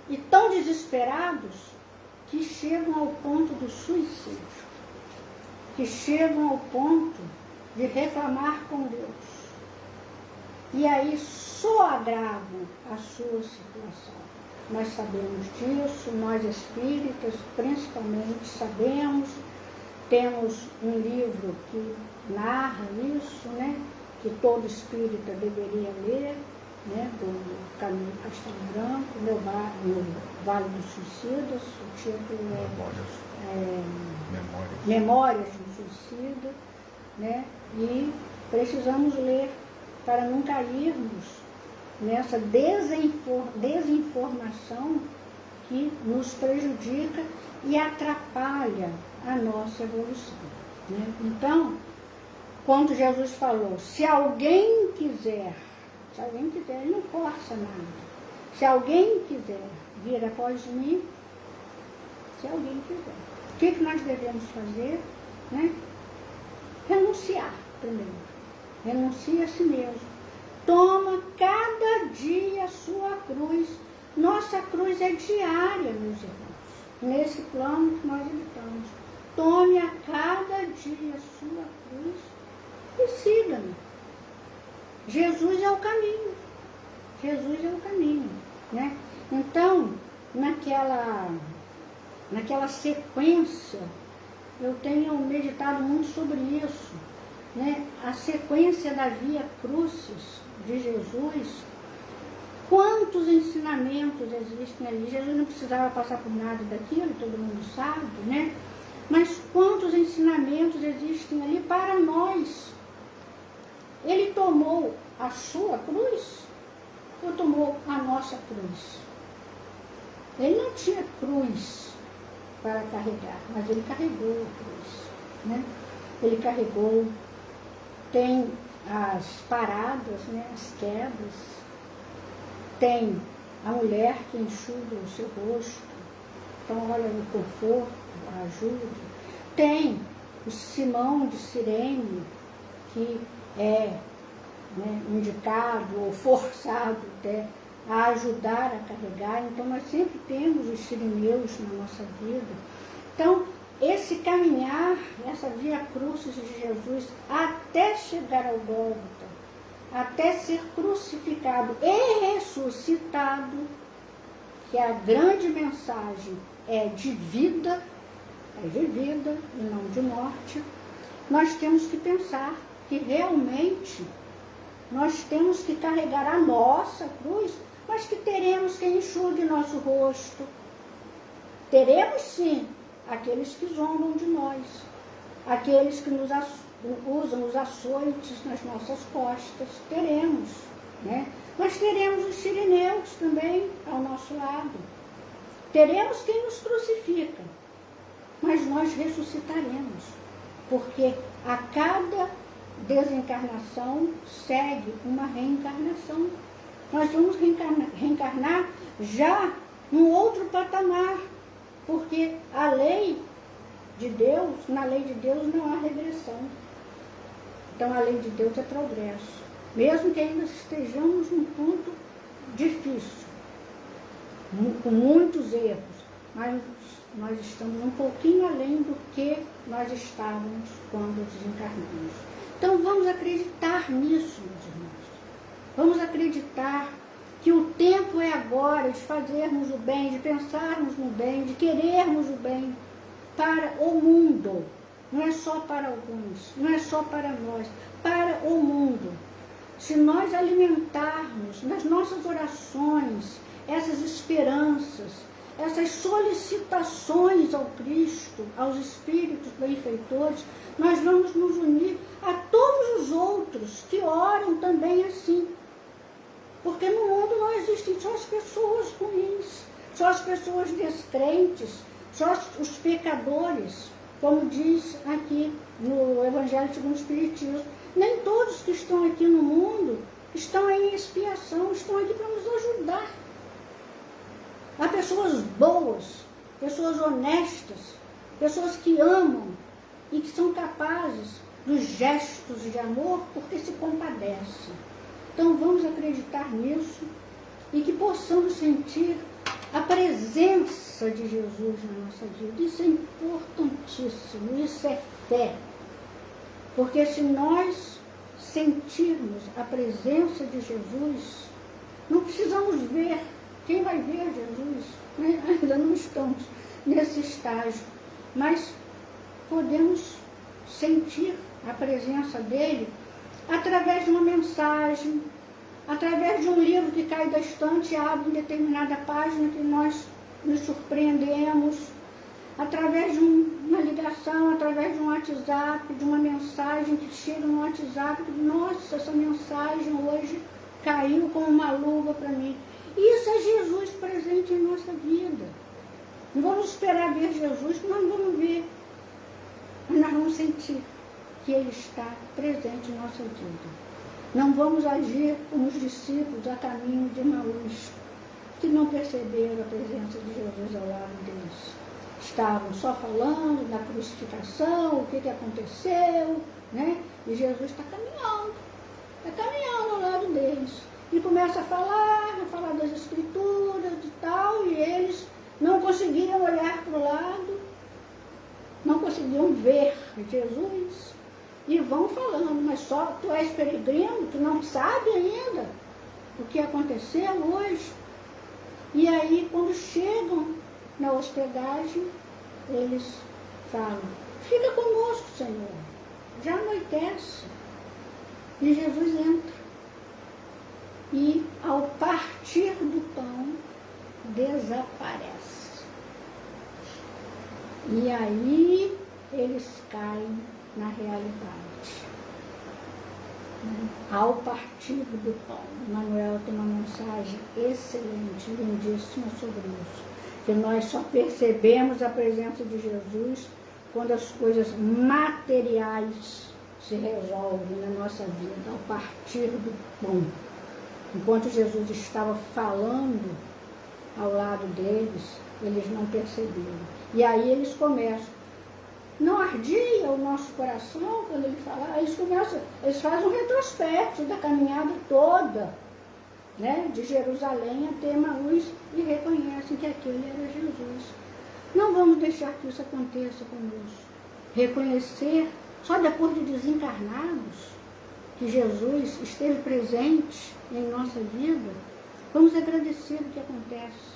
e tão desesperados que chegam ao ponto do suicídio, que chegam ao ponto de reclamar com Deus. E aí só agravam a sua situação. Nós sabemos disso, nós espíritas principalmente sabemos, temos um livro que narra isso, né, que todo espírita deveria ler, né, do Caminho do Castelo Branco, no Vale dos Suicidas, o título é Memórias do Suicida, né, e precisamos ler para não cairmos nessa desinformação que nos prejudica e atrapalha a nossa evolução, né? Então, quando Jesus falou, se alguém quiser, ele não força nada. Se alguém quiser vir após mim, se alguém quiser. O que nós devemos fazer? Né? Renunciar primeiro. Renuncia a si mesmo. Toma cada dia a sua cruz. Nossa cruz é diária, meus irmãos. Nesse plano que nós habitamos. Tome a cada dia a sua cruz e siga-me. Jesus é o caminho. Jesus é o caminho, né? Então, naquela sequência, eu tenho meditado muito sobre isso, né? A sequência da Via Crucis de Jesus. Quantos ensinamentos existem ali? Jesus não precisava passar por nada daquilo, todo mundo sabe, né? Mas quantos ensinamentos existem ali para nós? Ele tomou a sua cruz ou tomou a nossa cruz? Ele não tinha cruz para carregar, mas ele carregou a cruz, né? Ele carregou, tem as paradas, né? As quedas, tem a mulher que enxuga o seu rosto, então olha o conforto, a ajuda. Tem o Simão de Cirene, que é, né, indicado ou forçado até a ajudar a carregar. Então nós sempre temos os sirineus na nossa vida. Então esse caminhar, essa Via Crucis de Jesus até chegar ao Gólgota, até ser crucificado e ressuscitado, que a grande mensagem é de vida e não de morte, nós temos que pensar que realmente nós temos que carregar a nossa cruz, mas que teremos quem enxugue nosso rosto. Teremos sim aqueles que zombam de nós, aqueles que nos usam os açoites nas nossas costas, teremos, né? Mas teremos os sirineus também ao nosso lado. Teremos quem nos crucifica, mas nós ressuscitaremos, porque a cada desencarnação segue uma reencarnação. Nós vamos reencarnar já num outro patamar, porque a lei de Deus, na lei de Deus não há regressão. Então a lei de Deus é progresso, mesmo que ainda estejamos num ponto difícil, com muitos erros, mas nós estamos um pouquinho além do que nós estávamos quando desencarnamos. Então vamos acreditar nisso, meus irmãos. Vamos acreditar que o tempo é agora de fazermos o bem, de pensarmos no bem, de querermos o bem para o mundo. Não é só para alguns, não é só para nós, para o mundo. Se nós alimentarmos nas nossas orações essas esperanças, essas solicitações ao Cristo, aos espíritos benfeitores, nós vamos nos unir a todos os outros que oram também assim. Porque no mundo não existem só as pessoas ruins, só as pessoas descrentes, só os pecadores, como diz aqui no Evangelho segundo o Espiritismo. Nem todos que estão aqui no mundo estão em expiação, estão aqui para nos ajudar. Há pessoas boas, pessoas honestas, pessoas que amam e que são capazes dos gestos de amor porque se compadecem. Então vamos acreditar nisso e que possamos sentir a presença de Jesus na nossa vida. Isso é importantíssimo, isso é fé. Porque se nós sentirmos a presença de Jesus, não precisamos ver. Quem vai ver Jesus? Né? Ainda não estamos nesse estágio, mas podemos sentir a presença dele através de uma mensagem, através de um livro que cai da estante e abre em determinada página que nós nos surpreendemos, através de uma ligação, através de um WhatsApp, de uma mensagem que chega no WhatsApp, nossa, essa mensagem hoje caiu como uma luva para mim. Isso é Jesus presente em nossa vida. Não vamos esperar ver Jesus, porque nós não vamos ver, mas nós vamos sentir que Ele está presente em nossa vida. Não vamos agir como os discípulos a caminho de Emaús, que não perceberam a presença de Jesus ao lado deles. Estavam só falando da crucificação, o que aconteceu, né? E Jesus está caminhando ao lado deles. E começa a falar das escrituras e tal, e eles não conseguiam olhar para o lado, não conseguiam ver Jesus, e vão falando, mas só tu és peregrino, tu não sabe ainda o que aconteceu hoje. E aí, quando chegam na hospedagem, eles falam, fica conosco, Senhor, já anoitece. E Jesus entra. E ao partir do pão, desaparece. E aí eles caem na realidade. Ao partir do pão. Manuel tem uma mensagem excelente, lindíssima sobre isso. Que nós só percebemos a presença de Jesus quando as coisas materiais se resolvem na nossa vida, ao partir do pão. Enquanto Jesus estava falando ao lado deles, eles não perceberam. E aí eles começam. Não ardia o nosso coração quando ele fala? Eles fazem um retrospecto da caminhada toda, né, de Jerusalém até Emaús, e reconhecem que aquele era Jesus. Não vamos deixar que isso aconteça conosco. Reconhecer, só depois de desencarnados, que Jesus esteve presente em nossa vida, vamos agradecer o que acontece,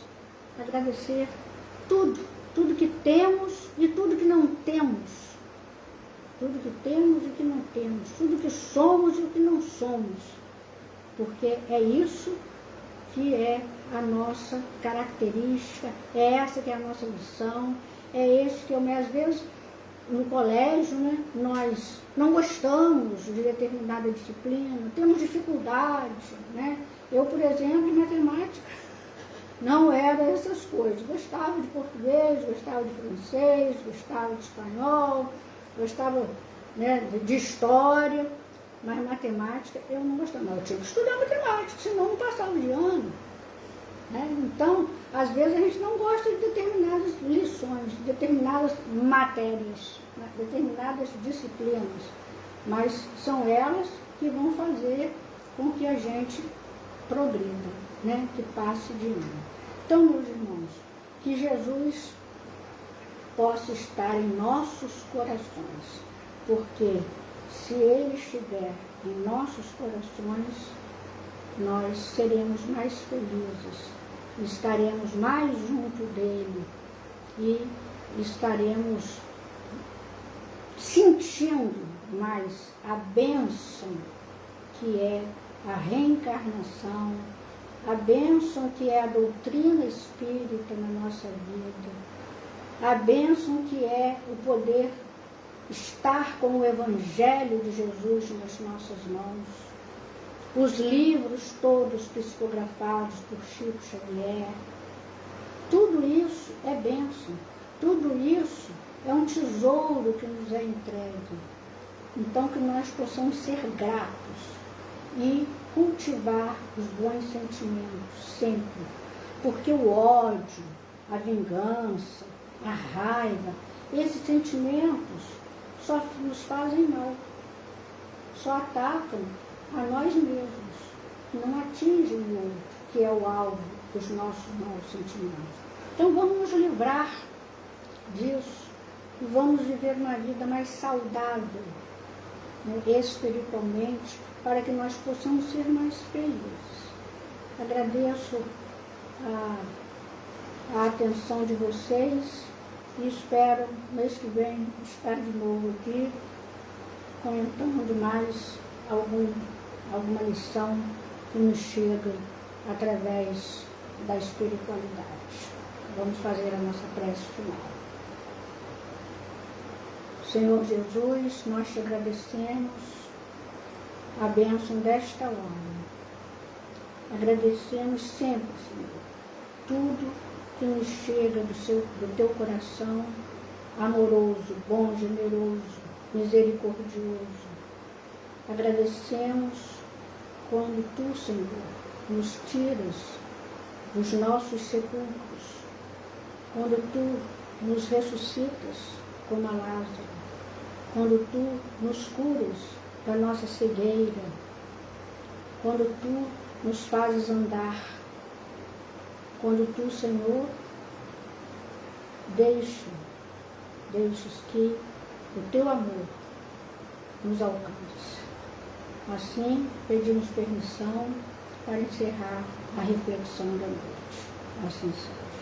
agradecer tudo que temos e tudo que não temos, tudo que temos e que não temos, tudo que somos e o que não somos, porque é isso que é a nossa característica, é essa que é a nossa lição, é esse que às vezes no colégio, né, nós não gostamos de determinada disciplina, temos dificuldade, né? Eu, por exemplo, em matemática, não era essas coisas. Gostava de português, gostava de francês, gostava de espanhol, gostava, né, de história, mas matemática eu não gostava. Eu tinha que estudar matemática, senão não passava de ano. Né? Então, às vezes a gente não gosta de determinadas lições, de determinadas matérias, né? Determinadas disciplinas, mas são elas que vão fazer com que a gente progrida, né? Que passe de ano. Então, meus irmãos, que Jesus possa estar em nossos corações, porque se Ele estiver em nossos corações, nós seremos mais felizes, estaremos mais junto dEle e estaremos sentindo mais a bênção que é a reencarnação, a bênção que é a doutrina espírita na nossa vida, a bênção que é o poder estar com o Evangelho de Jesus nas nossas mãos, os livros todos psicografados por Chico Xavier. Tudo isso é bênção, tudo isso é um tesouro que nos é entregue. Então que nós possamos ser gratos e cultivar os bons sentimentos sempre, porque o ódio, a vingança, a raiva, esses sentimentos só nos fazem mal, só atacam a nós mesmos, não atingem o outro, que é o alvo dos nossos maus sentimentos. Então vamos nos livrar disso e vamos viver uma vida mais saudável, né, espiritualmente, para que nós possamos ser mais felizes. Agradeço a atenção de vocês e espero, mês que vem, estar de novo aqui, comentando mais alguma lição que nos chega através da espiritualidade. Vamos fazer a nossa prece final. Senhor Jesus, nós te agradecemos a bênção desta hora. Agradecemos sempre, Senhor, tudo que nos chega do teu coração amoroso, bom, generoso, misericordioso. Agradecemos quando tu, Senhor, nos tiras dos nossos sepulcros, quando tu nos ressuscitas como a Lázaro, quando tu nos curas da nossa cegueira, quando tu nos fazes andar, quando tu, Senhor, deixas que o teu amor nos alcance. Assim, pedimos permissão para encerrar a reflexão da noite. Assim seja.